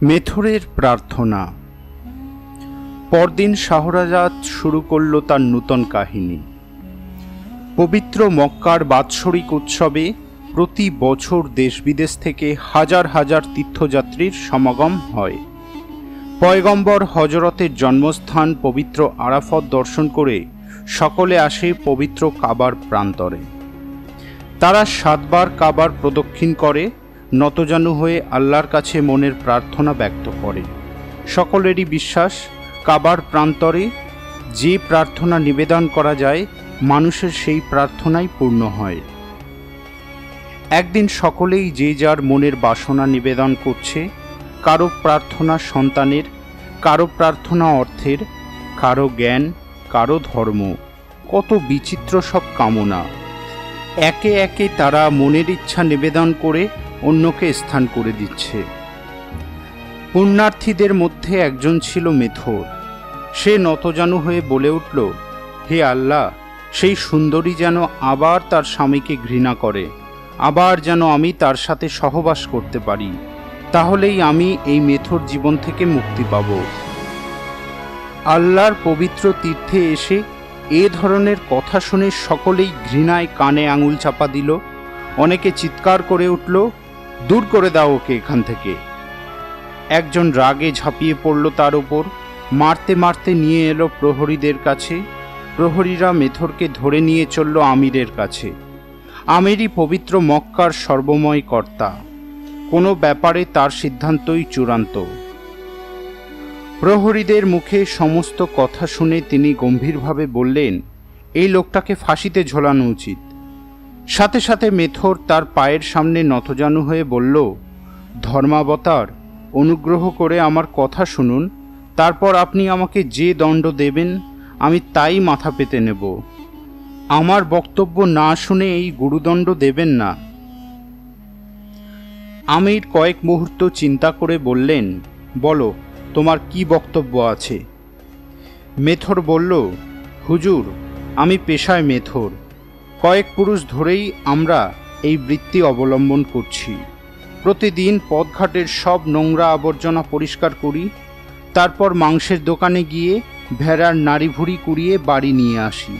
মেথরের প্রার্থনা। পরদিন শাহরাজাদ শুরু করল তার নূতন কাহিনী। পবিত্র মক্কার বাৎসরিক উৎসবে প্রতি বছর দেশ বিদেশ থেকে হাজার হাজার তীর্থযাত্রীর সমাগম হয়। পয়গম্বর হজরতের জন্মস্থান পবিত্র আরাফত দর্শন করে সকলে আসে পবিত্র কাবার প্রান্তরে। তারা 7 বার কাবার প্রদক্ষিণ করে নতজানু হয়ে আল্লাহর কাছে মনের প্রার্থনা ব্যক্ত করে। সকলেরই বিশ্বাস, কাবার প্রান্তরে যে প্রার্থনা নিবেদন করা যায় মানুষের সেই প্রার্থনাই পূর্ণ হয়। একদিন সকলেই যে যার মনের বাসনা নিবেদন করছে। কারো প্রার্থনা সন্তানের, কারো প্রার্থনা অর্থের, কারো জ্ঞান, কারো ধর্ম, কত বিচিত্র সব কামনা। একে একে তারা মনের ইচ্ছা নিবেদন করে অন্যকে স্থান করে দিচ্ছে। পুণ্যার্থীদের মধ্যে একজন ছিল মেথর। সে নতজানু হয়ে বলে উঠল, হে আল্লাহ, সেই সুন্দরী যেন আবার তার স্বামীকে ঘৃণা করে, আবার যেন আমি তার সাথে সহবাস করতে পারি, তাহলেই আমি এই মেথর জীবন থেকে মুক্তি পাব। আল্লাহর পবিত্র তীর্থে এসে এ ধরনের কথা শুনে সকলেই ঘৃণায় কানে আঙুল চাপা দিল। অনেকে চিৎকার করে উঠল, দূর করে দাও ওকে এখান থেকে। একজন রাগে ঝাঁপিয়ে পড়ল তার ওপর, মারতে মারতে নিয়ে এলো প্রহরীদের কাছে। প্রহরীরা মেথরকে ধরে নিয়ে চলল আমিরের কাছে। আমিরই পবিত্র মক্কার সর্বময় কর্তা, কোনো ব্যাপারে তার সিদ্ধান্তই চূড়ান্ত। প্রহরীদের মুখে সমস্ত কথা শুনে তিনি গম্ভীরভাবে বললেন, এই লোকটাকে ফাঁসিতে ঝোলানো উচিত। সাথে সাথে মেথর তার পায়ের সামনে নতজানু হয়ে বলল, ধর্মাবতার, অনুগ্রহ করে আমার কথা শুনুন, তারপর আপনি আমাকে যে দণ্ড দেবেন আমি তাই মাথা পেতে নেব। আমার বক্তব্য না শুনে এই গুরুদণ্ড দেবেন না। আমির কয়েক মুহূর্ত চিন্তা করে বললেন, বলো তোমার কি বক্তব্য আছে। মেথর বলল, হুজুর, আমি পেশায় মেথর। কয়েক পুরুষ ধরেই আমরা এই বৃত্তি অবলম্বন করছি। প্রতিদিন পথঘাটের সব নোংরা আবর্জনা পরিষ্কার করি, তারপর মাংসের দোকানে গিয়ে ভেড়ার নাড়িভুড়ি কুড়িয়ে বাড়ি নিয়ে আসি।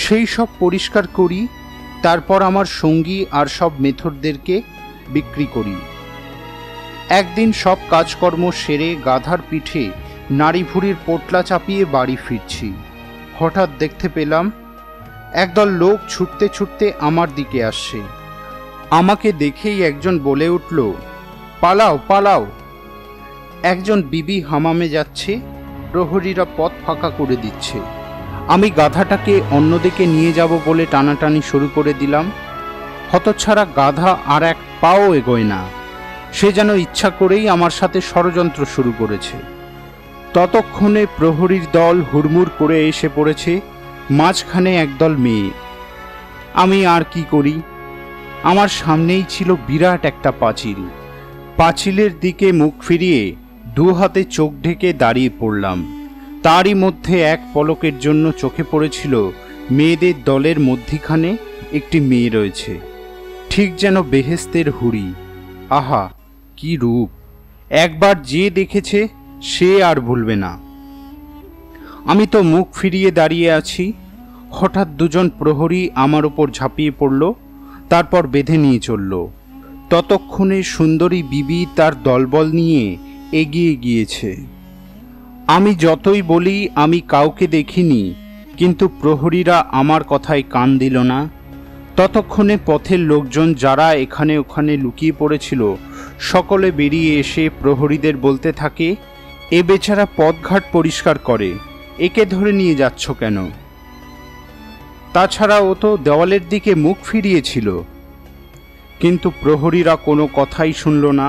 সেই সব পরিষ্কার করি, তারপর আমার সঙ্গী আর সব মেথরদেরকে বিক্রি করি। একদিন সব কাজকর্ম সেরে গাধার পিঠে নাড়িভুড়ির পোটলা চাপিয়ে বাড়ি ফিরছি। হঠাৎ দেখতে পেলাম একদল লোক ছুটতে ছুটতে আমার দিকে আসছে। আমাকে দেখেই একজন বলে উঠল, পালাও পালাও। একজন বিবি হামামে যাচ্ছে, প্রহরীরা পথ ফাঁকা করে দিচ্ছে। আমি গাধাটাকে অন্যদিকে নিয়ে যাব বলে টানাটানি শুরু করে দিলাম। হতচ্ছাড়া গাধা আর এক পাও এগোয় না। সে যেন ইচ্ছা করেই আমার সাথে ষড়যন্ত্র শুরু করেছে। ততক্ষণে প্রহরীর দল হুড়মুড় করে এসে পড়েছে, মাঝখানে একদল মেয়ে। আমি আর কি করি? আমার সামনেই ছিল বিরাট একটা পাঁচিল। পাঁচিলের দিকে মুখ ফিরিয়ে 2 হাতে চোখ ঢেকে দাঁড়িয়ে পড়লাম। তারই মধ্যে এক পলকের জন্য চোখে পড়েছিল মেয়েদের দলের মধ্যিখানে একটি মেয়ে রয়েছে, ঠিক যেন বেহেশতের হুড়ি। আহা, কি রূপ! একবার যে দেখেছে সে আর ভুলবে না। আমি তো মুখ ফিরিয়ে দাঁড়িয়ে আছি। হঠাৎ 2 জন প্রহরী আমার উপর ঝাঁপিয়ে পড়ল, তারপর বেঁধে নিয়ে চলল। ততক্ষণে সুন্দরী বিবি তার দলবল নিয়ে এগিয়ে গিয়েছে। আমি যতই বলি আমি কাউকে দেখিনি, কিন্তু প্রহরীরা আমার কথায় কান দিল না। ততক্ষণে পথের লোকজন যারা এখানে ওখানে লুকিয়ে পড়েছিল সকলে বেরিয়ে এসে প্রহরীদের বলতে থাকে, এ বেচারা পথঘাট পরিষ্কার করে, একে ধরে নিয়ে যাচ্ছ কেন? তাছাড়া ও তো দেওয়ালের দিকে মুখ ফিরিয়েছিল। কিন্তু প্রহরীরা কোনো কথাই শুনল না,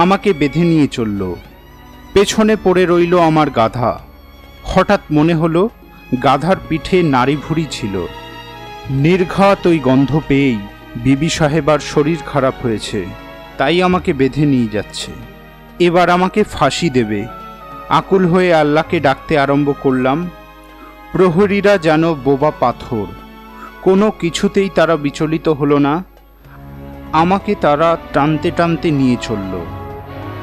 আমাকে বেঁধে নিয়ে চলল। পেছনে পড়ে রইল আমার গাধা। হঠাৎ মনে হলো গাধার পিঠে নাড়িভুড়ি ছিল। নির্ঘাত ওই গন্ধ পেয়েই বিবি সাহেবার শরীর খারাপ হয়েছে, তাই আমাকে বেঁধে নিয়ে যাচ্ছে। এবার আমাকে ফাঁসি দেবে। আকুল হয়ে আল্লাহকে ডাকতে আরম্ভ করলাম। প্রহরীরা যেন বোবা পাথর, কোনো কিছুতেই তারা বিচলিত হলো না। আমাকে তারা টানতে টানতে নিয়ে চলল।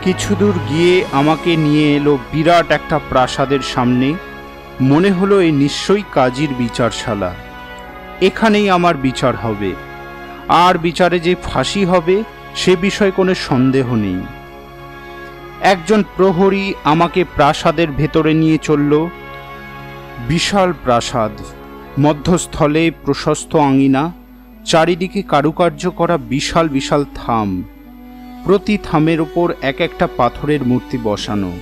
কিছু দূর গিয়ে আমাকে নিয়ে এলো বিরাট একটা প্রাসাদের সামনে। মনে হলো এই নিশ্চয়ই কাজীর বিচারশালা, এখানেই আমার বিচার হবে, আর বিচারে যে ফাঁসি হবে সে বিষয়ে কোনো সন্দেহ নেই। একজন প্রহরী আমাকে প্রাসাদের ভেতরে নিয়ে চলল। বিশাল প্রাসাদ, মধ্যস্থলে প্রশস্ত আঙিনা, চারিদিকে কারুকার্য করা বিশাল বিশাল থাম, প্রতি থামের ওপর এক একটা পাথরের মূর্তি বসানো।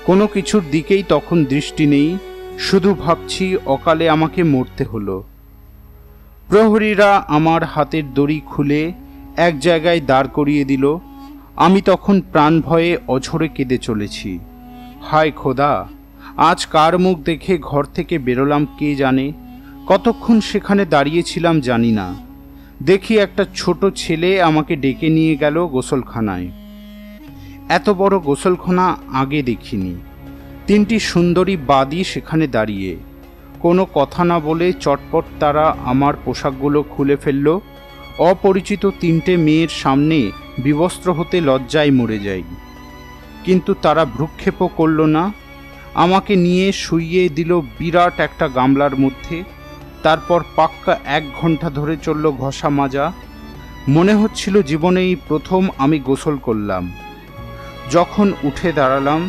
কোনো কিছুর দিকেই তখন দৃষ্টি নেই, শুধু ভাবছি অকালে আমাকে মরতে হলো। প্রহরীরা আমার হাতের দড়ি খুলে এক জায়গায় দাঁড় করিয়ে দিল। আমি তখন প্রাণ ভয়ে অঝরে কেঁদে চলেছি। হায় খোদা, আজ কার মুখ দেখে ঘর থেকে বেরোলাম কে জানে, কতক্ষণ সেখানে দাঁড়িয়েছিলাম জানি না। দেখি একটা ছোট ছেলে আমাকে ডেকে নিয়ে গেল গোসলখানায়। এত বড় গোসলখানা আগে দেখিনি। তিনটি সুন্দরী বাদী সেখানে দাঁড়িয়ে, কোনো কথা না বলে চটপট তারা আমার পোশাকগুলো খুলে ফেলল। অপরিচিত তিনটে মেয়ের সামনে বিবস্ত্র হতে লজ্জায় মরে যাই, কিন্তু তারা ভ্রুক্ষেপও করল না। আমাকে নিয়ে শুইয়ে দিল বিরাট একটা গামলার মধ্যে। তারপর পাক্কা 1 ঘন্টা ধরে চলল ঘষা মাজা। মনে হচ্ছিল জীবনেই প্রথম আমি গোসল করলাম। যখন উঠে দাঁড়ালাম,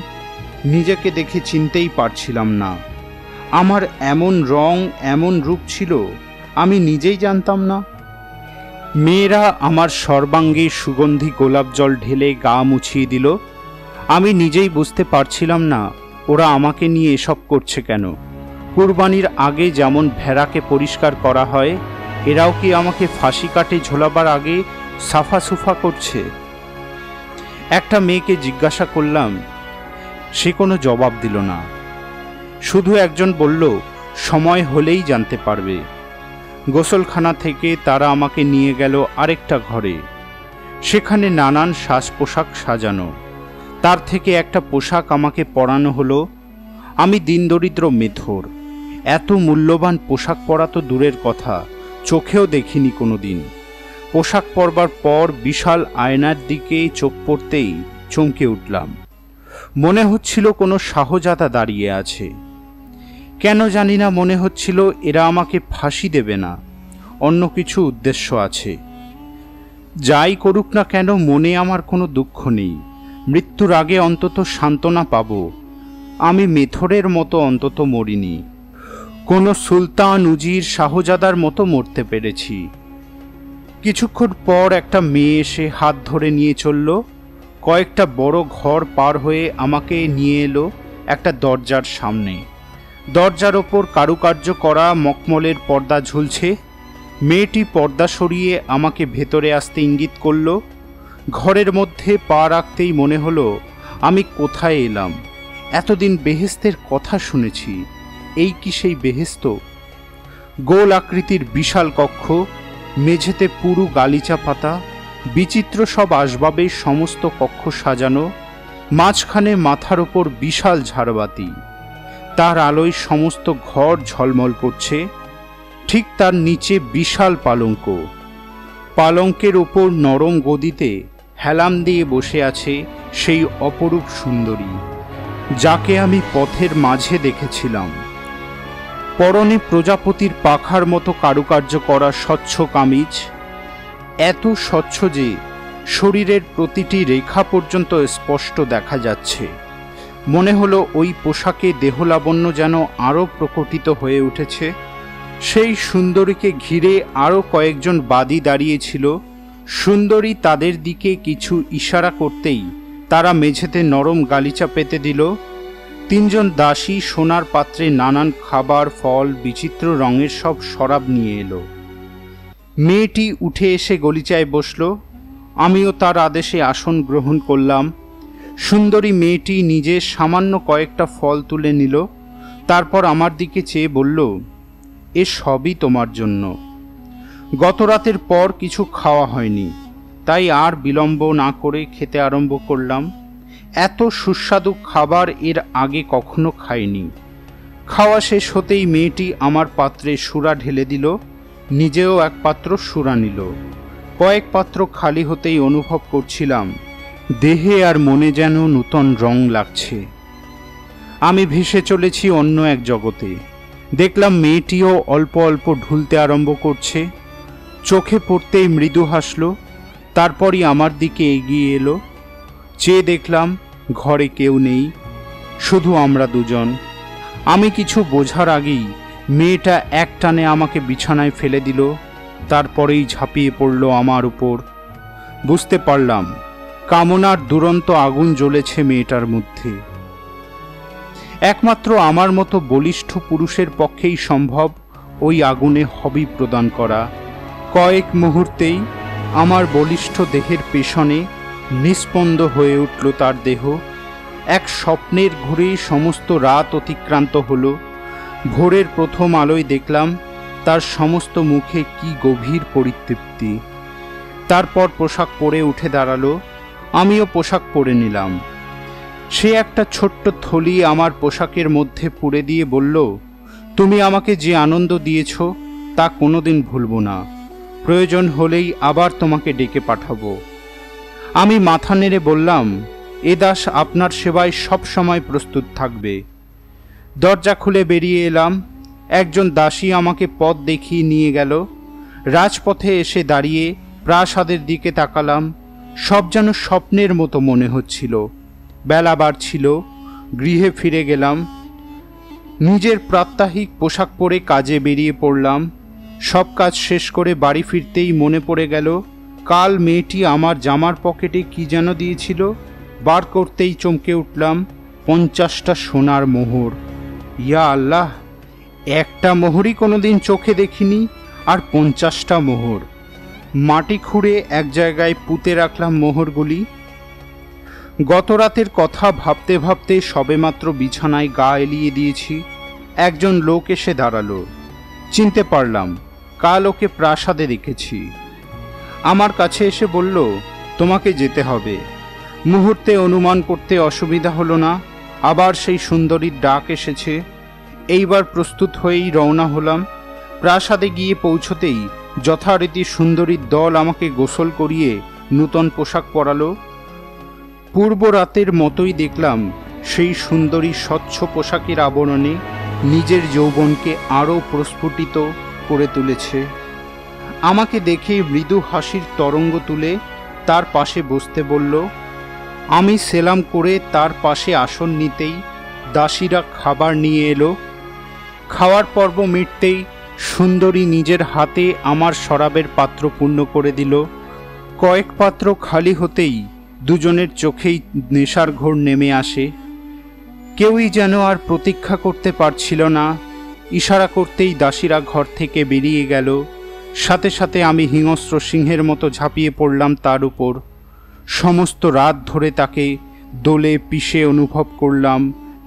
নিজেকে দেখে চিনতেই পারছিলাম না। আমার এমন রং, এমন রূপ ছিল আমি নিজেই জানতাম না। মেয়েরা আমার সর্বাঙ্গে সুগন্ধি গোলাপ জল ঢেলে গা মুছিয়ে দিল। আমি নিজেই বুঝতে পারছিলাম না ওরা আমাকে নিয়ে এসব করছে কেন। কুরবানির আগে যেমন ভেড়াকে পরিষ্কার করা হয়, এরাও কি আমাকে ফাঁসি কাটে ঝোলাবার আগে সাফা সুফা করছে? একটা মেয়েকে জিজ্ঞাসা করলাম, সে কোনো জবাব দিল না। শুধু একজন বলল, সময় হলেই জানতে পারবে। গোসলখানা থেকে তারা আমাকে নিয়ে গেল আরেকটা ঘরে। সেখানে নানান সাজ পোশাক সাজানো। তার থেকে একটা পোশাক আমাকে পরানো হলো। আমি দিনদরিদ্র মেথর, এত মূল্যবান পোশাক পরা তো দূরের কথা, চোখেও দেখিনি কোনো দিন। পোশাক পরবার পর বিশাল আয়নার দিকে চোখ পড়তেই চমকে উঠলাম। মনে হচ্ছিল কোনো শাহজাদা দাঁড়িয়ে আছে। কেন জানি না মনে হচ্ছিল এরা আমাকে ফাঁসি দেবে না, অন্য কিছু উদ্দেশ্য আছে। যাই করুক না কেন, মনে আমার কোনো দুঃখ নেই। মৃত্যুর আগে অন্তত সান্ত্বনা পাব, আমি মেথরের মতো অন্তত মরিনি। কোনো সুলতান, উজির, শাহজাদার মতো মরতে পেরেছি। কিছুক্ষণ পর একটা মেয়ে এসে হাত ধরে নিয়ে চলল। কয়েকটা বড় ঘর পার হয়ে আমাকে নিয়ে এলো একটা দরজার সামনে। দরজার ওপর কারুকার্য করা মখমলের পর্দা ঝুলছে। মেয়েটি পর্দা সরিয়ে আমাকে ভেতরে আসতে ইঙ্গিত করল। ঘরের মধ্যে পা রাখতেই মনে হলো আমি কোথায় এলাম। এতদিন বেহেস্তের কথা শুনেছি, এই কি সেই বেহেস্ত? গোল আকৃতির বিশাল কক্ষ, মেঝেতে পুরু গালিচা পাতা, বিচিত্র সব আসবাবে সমস্ত কক্ষ সাজানো। মাঝখানে মাথার ওপর বিশাল ঝাড়বাতি, তার আলোয় সমস্ত ঘর ঝলমল করছে। ঠিক তার নিচে বিশাল পালঙ্ক, পালঙ্কের ওপর নরম গদিতে হেলাম দিয়ে বসে আছে সেই অপরূপ সুন্দরী যাকে আমি পথের মাঝে দেখেছিলাম। পরনে প্রজাপতির পাখার মতো কারুকার্য করা স্বচ্ছ কামিজ, এত স্বচ্ছ যে শরীরের প্রতিটি রেখা পর্যন্ত স্পষ্ট দেখা যাচ্ছে। মনে হলো ওই পোশাকে দেহলাবণ্য যেন আরও প্রকটিত হয়ে উঠেছে। সেই সুন্দরীকে ঘিরে আরও কয়েকজন বাদী দাঁড়িয়েছিল। সুন্দরী তাদের দিকে কিছু ইশারা করতেই তারা মেঝেতে নরম গালিচা পেতে দিল। 3 জন দাসী সোনার পাত্রে নানান খাবার, ফল, বিচিত্র রঙের সব শরাব নিয়ে এলো। মেয়েটি উঠে এসে গলিচায় বসল। আমিও তার আদেশে আসন গ্রহণ করলাম। সুন্দরী মেয়েটি নিজে সামান্য কয়েকটা ফল তুলে নিল। তারপর আমার দিকে চেয়ে বলল, এ সবই তোমার জন্য। গত রাতের পর কিছু খাওয়া হয়নি, তাই আর বিলম্ব না করে খেতে আরম্ভ করলাম। এত সুস্বাদু খাবার এর আগে কখনো খাইনি। খাওয়া শেষ হতেই মেয়েটি আমার পাত্রে সুরা ঢেলে দিল, নিজেও এক পাত্র সুরা নিল। কয়েক পাত্র খালি হতেই অনুভব করছিলাম দেহে আর মনে যেন নূতন রং লাগছে। আমি ভেসে চলেছি অন্য এক জগতে। দেখলাম মেয়েটিও অল্প অল্প ঢুলতে আরম্ভ করছে। চোখে পড়তেই মৃদু হাসল, তারপরই আমার দিকে এগিয়ে এলো। চেয়ে দেখলাম ঘরে কেউ নেই, শুধু আমরা দুজন। আমি কিছু বোঝার আগেই মেয়েটা এক টানে আমাকে বিছানায় ফেলে দিল, তারপরেই ঝাঁপিয়ে পড়ল আমার উপর। বুঝতে পারলাম কামনার দুরন্ত আগুন জ্বলেছে মেয়েটার মধ্যে। একমাত্র আমার মতো বলিষ্ঠ পুরুষের পক্ষেই সম্ভব ওই আগুনে হবি প্রদান করা। কয়েক মুহূর্তেই আমার বলিষ্ঠ দেহের পেছনে নিস্পন্দ হয়ে উঠল তার দেহ। এক স্বপ্নের ঘুরেই সমস্ত রাত অতিক্রান্ত হলো। ভোরের প্রথম আলোয় দেখলাম তার সমস্ত মুখে কি গভীর পরিতৃপ্তি। তারপর পোশাক পরে উঠে দাঁড়ালো, আমিও পোশাক পরে নিলাম। সে একটা ছোট্ট থলি আমার পোশাকের মধ্যে পুরে দিয়ে বলল, তুমি আমাকে যে আনন্দ দিয়েছ তা কোনোদিন ভুলব না। প্রয়োজন হলেই আবার তোমাকে ডেকে পাঠাবো। আমি মাথা নেড়ে বললাম, এ দাস আপনার সেবায় সব সময় প্রস্তুত থাকবে। দরজা খুলে বেরিয়ে এলাম। একজন দাসী আমাকে পথ দেখিয়ে নিয়ে গেল। রাজপথে এসে দাঁড়িয়ে প্রাসাদের দিকে তাকালাম। সব যেন স্বপ্নের মতো মনে হচ্ছিল। বেলা বাড়ছিল, গৃহে ফিরে গেলাম। নিজের প্রাত্যহিক পোশাক পরে কাজে বেরিয়ে পড়লাম। সব কাজ শেষ করে বাড়ি ফিরতেই মনে পড়ে গেল কাল মেয়েটি আমার জামার পকেটে কি যেন দিয়েছিল। বার করতেই চমকে উঠলাম, 50টা সোনার মোহর। ইয়া আল্লাহ, একটা মোহরই কোনোদিন চোখে দেখিনি, আর 50টা মোহর। মাটি খুঁড়ে এক জায়গায় পুঁতে রাখলাম মোহরগুলি। গত রাতের কথা ভাবতে ভাবতে সবেমাত্র বিছানায় গা এলিয়ে দিয়েছি, একজন লোক এসে দাঁড়ালো। চিনতে পারলাম, কাল ওকে প্রাসাদে দেখেছি। আমার কাছে এসে বলল, তোমাকে যেতে হবে। মুহূর্তে অনুমান করতে অসুবিধা হলো না, আবার সেই সুন্দরীর ডাক এসেছে। এইবার প্রস্তুত হয়েই রওনা হলাম। প্রাসাদে গিয়ে পৌঁছতেই যথারীতি সুন্দরীর দল আমাকে গোসল করিয়ে নূতন পোশাক পরালো। পূর্ব রাতের মতোই দেখলাম সেই সুন্দরী স্বচ্ছ পোশাকের আবরণে নিজের যৌবনকে আরও প্রস্ফুটিত করে তুলেছে। আমাকে দেখে মৃদু হাসির তরঙ্গ তুলে তার পাশে বসতে বলল। আমি সেলাম করে তার পাশে আসন নিতেই দাসীরা খাবার নিয়ে এলো। খাওয়ার পর্ব মিটতেই সুন্দরী নিজের হাতে আমার শরাবের পাত্র পূর্ণ করে দিল। কয়েক পাত্র খালি হতেই দুজনের চোখেই নেশার ঘোর নেমে আসে। কেউই যেন আর প্রতীক্ষা করতে পারছিল না। ইশারা করতেই দাসীরা ঘর থেকে বেরিয়ে গেল। সাথে সাথে আমি হিংস্র সিংহের মতো ঝাঁপিয়ে পড়লাম তার উপর। সমস্ত রাত ধরে তাকে দোলে পিষে অনুভব করলাম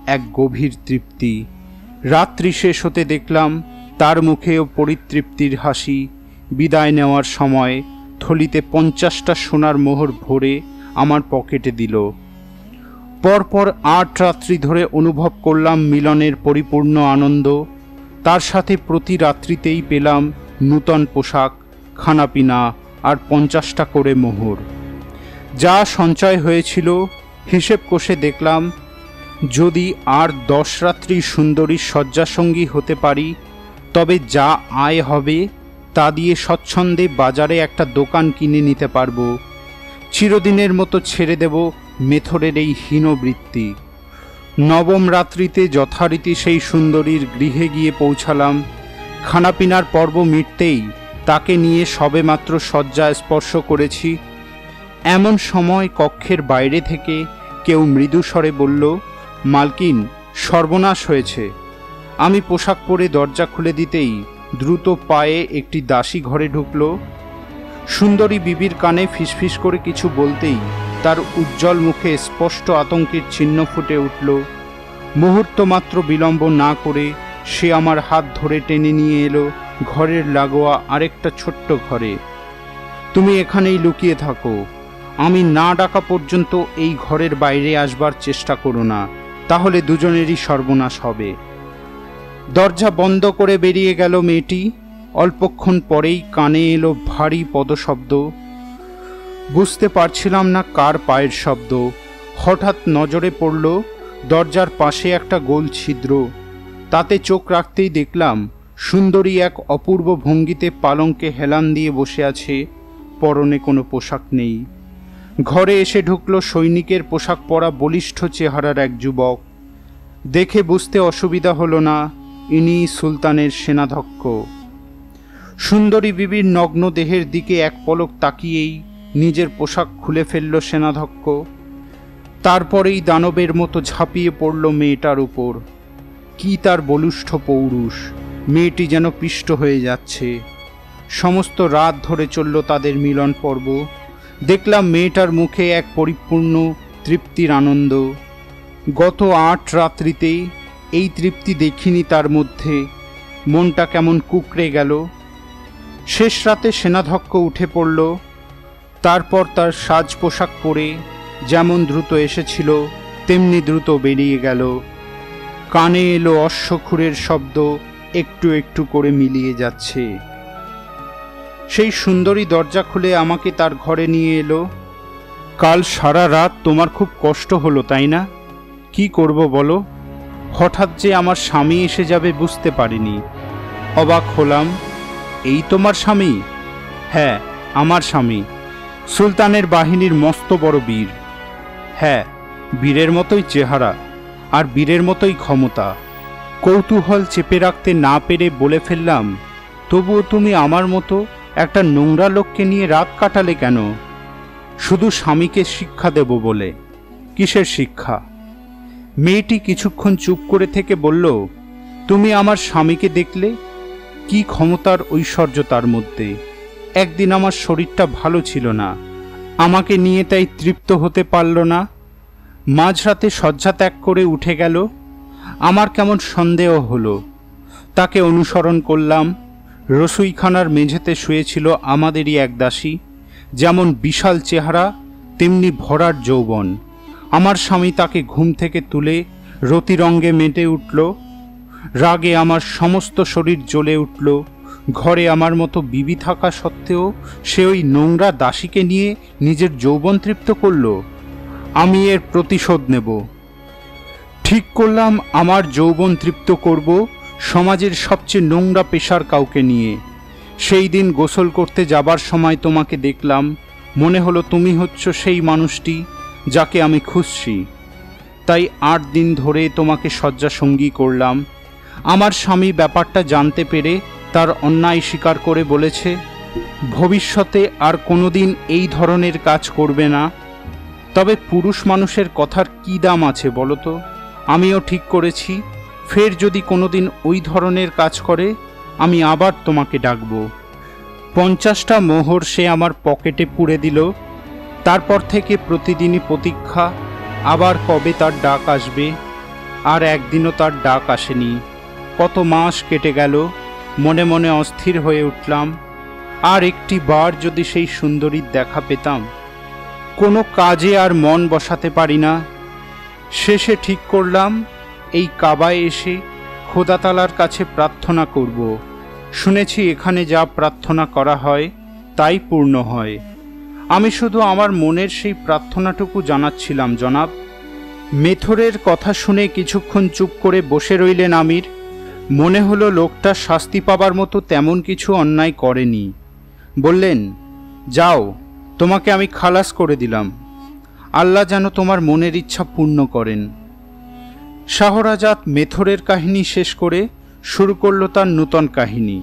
এক গভীর তৃপ্তি। রাত্রি শেষ হতে দেখলাম তার মুখেও পরিতৃপ্তির হাসি। বিদায় নেওয়ার সময় থলিতে 50টা সোনার মোহর ভরে আমার পকেটে দিল। পরপর 8 রাত্রি ধরে অনুভব করলাম মিলনের পরিপূর্ণ আনন্দ। তার সাথে প্রতি রাত্রিতেই পেলাম নূতন পোশাক, খানাপিনা আর 50টা করে মোহর। যা সঞ্চয় হয়েছিল হিসেব কষে দেখলাম যদি আর 10 রাত্রি সুন্দরীর শয্যাসঙ্গী হতে পারি তবে যা আয় হবে তা দিয়ে স্বচ্ছন্দে বাজারে একটা দোকান কিনে নিতে পারবো। চিরদিনের মতো ছেড়ে দেব মেথরের এই হীনবৃত্তি। নবম রাত্রিতে যথারীতি সেই সুন্দরীর গৃহে গিয়ে পৌঁছালাম। খানাপিনার পর্ব মিটতেই তাকে নিয়ে সবেমাত্র শয্যা স্পর্শ করেছি। এমন সময় কক্ষের বাইরে থেকে কেউ মৃদু স্বরে বলল, মালকিন, সর্বনাশ হয়েছে। আমি পোশাক পরে দরজা খুলে দিতেই দ্রুত পায়ে একটি দাসী ঘরে ঢুকল। সুন্দরী বিবির কানে ফিসফিস করে কিছু বলতেই তার উজ্জ্বল মুখে স্পষ্ট আতঙ্কের চিহ্ন ফুটে উঠল। মুহূর্ত মাত্র বিলম্ব না করে সে আমার হাত ধরে টেনে নিয়ে এলো ঘরের লাগোয়া আরেকটা ছোট্ট ঘরে। তুমি এখানেই লুকিয়ে থাকো, আমি না ডাকা পর্যন্ত এই ঘরের বাইরে আসবার চেষ্টা করো না, তাহলে দুজনেরই সর্বনাশ হবে। দরজা বন্ধ করে বেরিয়ে গেল মেয়েটি। অল্পক্ষণ পরেই কানে এলো ভারী পদশব্দ। বুঝতে পারছিলাম না কার পায়ের শব্দ। হঠাৎ নজরে পড়ল দরজার পাশে একটা গোল ছিদ্র। তাতে চোখ রাখতেই দেখলাম সুন্দরী এক অপূর্ব ভঙ্গিতে পালঙ্কে হেলান দিয়ে বসে আছে, পরনে কোনো পোশাক নেই। ঘরে এসে ঢুকল সৈনিকের পোশাক পরা বলিষ্ঠ চেহারার এক যুবক। দেখে বুঝতে অসুবিধা হলো না, ইনি সুলতানের সেনাধ্যক্ষ। সুন্দরী বিবির নগ্ন দেহের দিকে এক পলক তাকিয়েই নিজের পোশাক খুলে ফেলল সেনাধ্যক্ষ। তারপরেই দানবের মতো ঝাঁপিয়ে পড়ল মেয়েটার উপর। কি তার বলিষ্ঠ পৌরুষ! মেয়েটি যেন পিষ্ট হয়ে যাচ্ছে। সমস্ত রাত ধরে চলল তাদের মিলন পর্ব। দেখলাম মেয়েটার মুখে এক পরিপূর্ণ তৃপ্তির আনন্দ। গত 8 রাত্রিতেই এই তৃপ্তি দেখিনি তার মধ্যে। মনটা কেমন কুঁকড়ে গেল। শেষ রাতে সেনাধ্যক্ষ উঠে পড়ল। তারপর তার সাজ পোশাক পরে যেমন দ্রুত এসেছিল তেমনি দ্রুত বেরিয়ে গেল। কানে এলো অশ্বক্ষুরের শব্দ একটু একটু করে মিলিয়ে যাচ্ছে। সেই সুন্দরী দরজা খুলে আমাকে তার ঘরে নিয়ে এলো। কাল সারা রাত তোমার খুব কষ্ট হলো, তাই না? কি করব বলো? হঠাৎ যে আমার স্বামী এসে যাবে বুঝতে পারিনি। অবাক হলাম। এই তোমার স্বামী? হ্যাঁ, আমার স্বামী। সুলতানের বাহিনীর মস্ত বড় বীর। হ্যাঁ, বীরের মতোই চেহারা আর বীরের মতোই ক্ষমতা। কৌতূহল চেপে রাখতে না পেরে বলে ফেললাম, তবুও তুমি আমার মতো একটা নোংরা লোককে নিয়ে রাত কাটালে কেন? শুধু স্বামীকে শিক্ষা দেব বলে। কিসের শিক্ষা? মেয়েটি কিছুক্ষণ চুপ করে থেকে বলল, তুমি আমার স্বামীকে দেখলে? কি ক্ষমতার ঐশ্বর্য তার মধ্যে! একদিন আমার শরীরটা ভালো ছিল না, আমাকে নিয়ে তাই তৃপ্ত হতে পারল না। মাঝরাতে শয্যা ত্যাগ করে উঠে গেল। আমার কেমন সন্দেহ হলো। তাকে অনুসরণ করলাম। রসুইখানার মেঝেতে শুয়েছিল আমাদেরই এক দাসী। যেমন বিশাল চেহারা তেমনি ভরাট যৌবন। আমার স্বামী তাকে ঘুম থেকে তুলে রতিরঙ্গে মেতে উঠল। রাগে আমার সমস্ত শরীর জ্বলে উঠল। ঘরে আমার মতো বিবি থাকা সত্ত্বেও সে ওই নোংরা দাসীকে নিয়ে নিজের যৌবন তৃপ্ত করল। আমি এর প্রতিশোধ নেব। ঠিক করলাম আমার যৌবন তৃপ্ত করব সমাজের সবচেয়ে নোংরা পেশার কাউকে নিয়ে। সেই দিন গোসল করতে যাবার সময় তোমাকে দেখলাম। মনে হলো তুমি হচ্ছ সেই মানুষটি যাকে আমি খুঁজছি। তাই 8 দিন ধরে তোমাকে শয্যা সঙ্গী করলাম। আমার স্বামী ব্যাপারটা জানতে পেরে তার অন্যায় স্বীকার করে বলেছে, ভবিষ্যতে আর কোনোদিন এই ধরনের কাজ করবে না। তবে পুরুষ মানুষের কথার কি দাম আছে বলো তো? আমিও ঠিক করেছি, ফের যদি কোনোদিন ওই ধরনের কাজ করে আমি আবার তোমাকে ডাকব। 50টা মোহর সে আমার পকেটে পুরে দিল। তারপর থেকে প্রতিদিনই প্রতীক্ষা, আবার কবে তার ডাক আসবে। আর একদিনও তার ডাক আসেনি। কত মাস কেটে গেল। মনে মনে অস্থির হয়ে উঠলাম, আর একটি বার যদি সেই সুন্দরীর দেখা পেতাম। কোনো কাজে আর মন বসাতে পারি না। শেষে ঠিক করলাম এই কাবায় এসে খোদা তাআলার কাছে প্রার্থনা করব। শুনেছি এখানে যা প্রার্থনা করা হয় তাই পূর্ণ হয়। আমি শুধু আমার মনের সেই প্রার্থনাটুকু জানাচ্ছিলাম জনাব। মেথরের কথা শুনে কিছুক্ষণ চুপ করে বসে রইলেন আমির। মনে হলো লোকটা শাস্তি পাবার মতো তেমন কিছু অন্যায় করেনি। বললেন, যাও, তোমাকে আমি খালাস করে দিলাম। আল্লাহ যেন তোমার মনের ইচ্ছা পূর্ণ করেন। শাহরাজাত মেথরের কাহিনী শেষ করে শুরু করল তার নূতন কাহিনী।